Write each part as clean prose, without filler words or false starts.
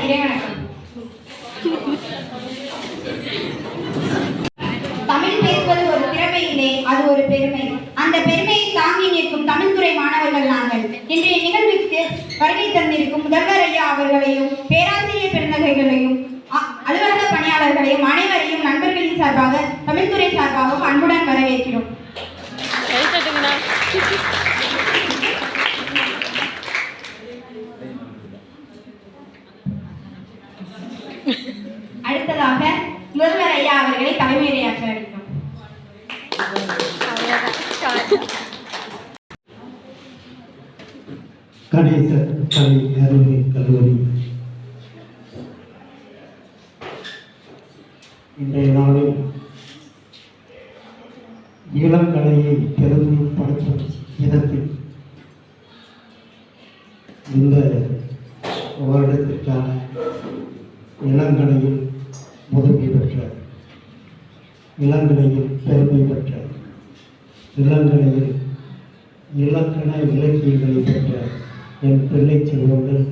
இறைவணக்கம். தமிழ் பேசுவது ஒரு திறமை இல்லை, அது ஒரு பெருமை. அந்த பெருமையை தாங்கி நிற்கும் தமிழ்துறை மாணவர்கள் நாங்கள். இன்றைய நிகழ்வுக்கு வருகை தந்திருக்கும் முதல்வர் ஐயா அவர்களையும் பேராசிரியர் பெருந்தகைகளையும் அலுவலக பணியாளர்களையும் அனைவரையும் நண்பர்களின் சார்பாக தமிழ்துறை சார்பாகவும் அன்புடன் வரவேற்கிறோம். அடுத்ததாக முதல்வர் ஐயா அவர்களை தலைமையுரையாற்ற அழைக்கிறோம். கணேசர் கலை அறிவியல் கல்லூரி இன்றைய நாளில் இளங்கலையை பெருமைப்படுத்தும் விதத்தில் இந்த வருடத்திற்கான இளங்கலையில் முதன்மை பெற்ற, இளங்கலையில் பெருமை பெற்ற, இளங்கலையில் இலக்கண இலக்கியங்களை பெற்ற என் பிள்ளை செல்வங்கள்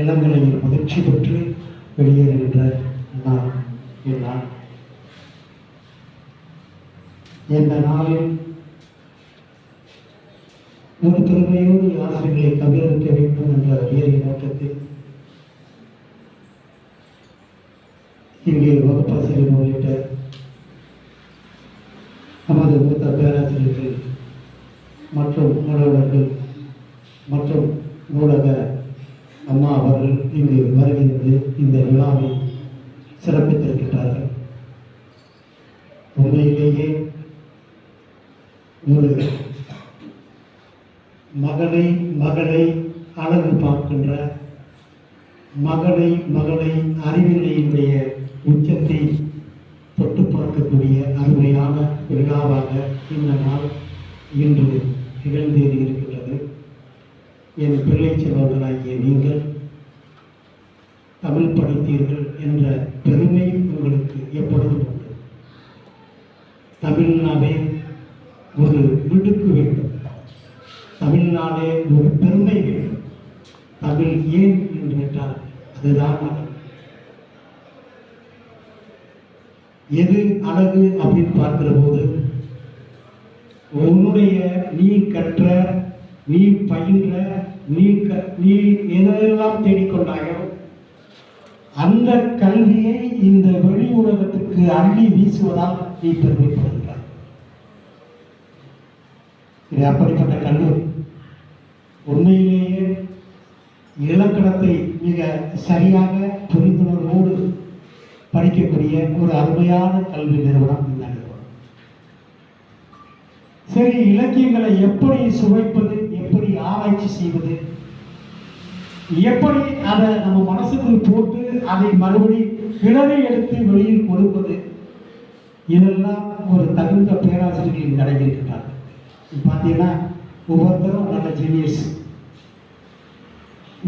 இளங்கலையில் முதிர்ச்சி பெற்று வெளியேறுகின்ற நாள் இந்நாள். இந்த நாளில் ஒரு திறமையோடு ஆசிரியர்களை கவிழ்க்க வேண்டும் என்ற உயரிய நோக்கத்தில் இங்கே வகுப்பாசிரியர் உள்ளிட்ட நமது மூத்த பேராசிரியர்கள் மற்றும் மாணவர்கள் மற்றும் நூலக அம்மா அவர்கள் இங்கு வருகிறது இந்த விழாவை சிறப்பித்திருக்கிறார்கள். உண்மையிலேயே ஒரு மகளை அழகு பார்க்கின்ற, மகளை அறிவினையுடைய உச்சத்தை தொட்டு பார்க்கக்கூடிய அருமையான விழாவாக இந்த நாள் இன்று நிகழ்ந்தேறி இருக்கின்றது. என் பிள்ளை செல்வர்களாகிய நீங்கள் தமிழ் படித்தீர்கள் என்ற பெருமை உங்களுக்கு எப்பொழுதும் உண்டு. தமிழ்நாடே ஒரு விடுக்கு வேண்டும், தமிழ்நாடே ஒரு பெருமை வேண்டும். தமிழ் ஏன் என்று கேட்டால் அதுதான் அழகு. எது அழகு அப்படின்னு பார்க்கிற போது உன்னுடைய நீ கற்ற, நீ பயின்ற, நீ எதெல்லாம் தேடிக்கொண்டாயோ அந்த கல்வியை இந்த வெளி உலகத்துக்கு அள்ளி வீசுவதால் நீ பெருமைப்படுகிறாய். இது அப்படிப்பட்ட கல்லூரி. உண்மையிலேயே இலக்கணத்தை மிக சரியாக புரிந்துணர்வோடு படிக்கக்கூடிய ஒரு அருமையான கல்வி நிறுவனம் இந்த நிறுவனம். சரி, இலக்கியங்களை எப்படி சுவைப்பது, எப்படி ஆராய்ச்சி செய்வது, எப்படி அதை நம்ம மனசுக்குள் போட்டு அதை மறுபடி கிளறி எடுத்து வெளியில் கொடுப்பது, இதெல்லாம் ஒரு தகுந்த பேராசிரியர்கள் அடங்கியிருக்கிறார்கள். பார்த்தீங்கன்னா ஒவ்வொருத்தரும் நல்ல ஜீனியஸ்.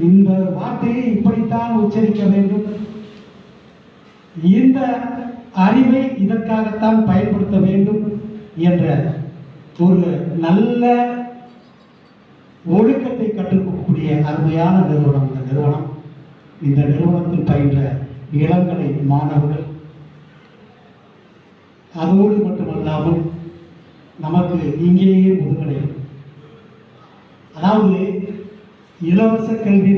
இந்த வார்த்தையை இப்படித்தான் உச்சரிக்க வேண்டும், இந்த அறிவை இதற்காகத்தான் பயன்படுத்த வேண்டும் என்ற ஒரு நல்ல ஒழுக்கத்தை கற்றுக்கொள்ளக்கூடிய அருமையான நிறுவனம் இந்த நிறுவனம். இந்த நிறுவனத்தில் பயின்ற இளங்கலை மாணவர்கள், அதோடு மட்டுமல்லாமல் நமக்கு இங்கேயே முதுகலை, அதாவது இலவச கல்வி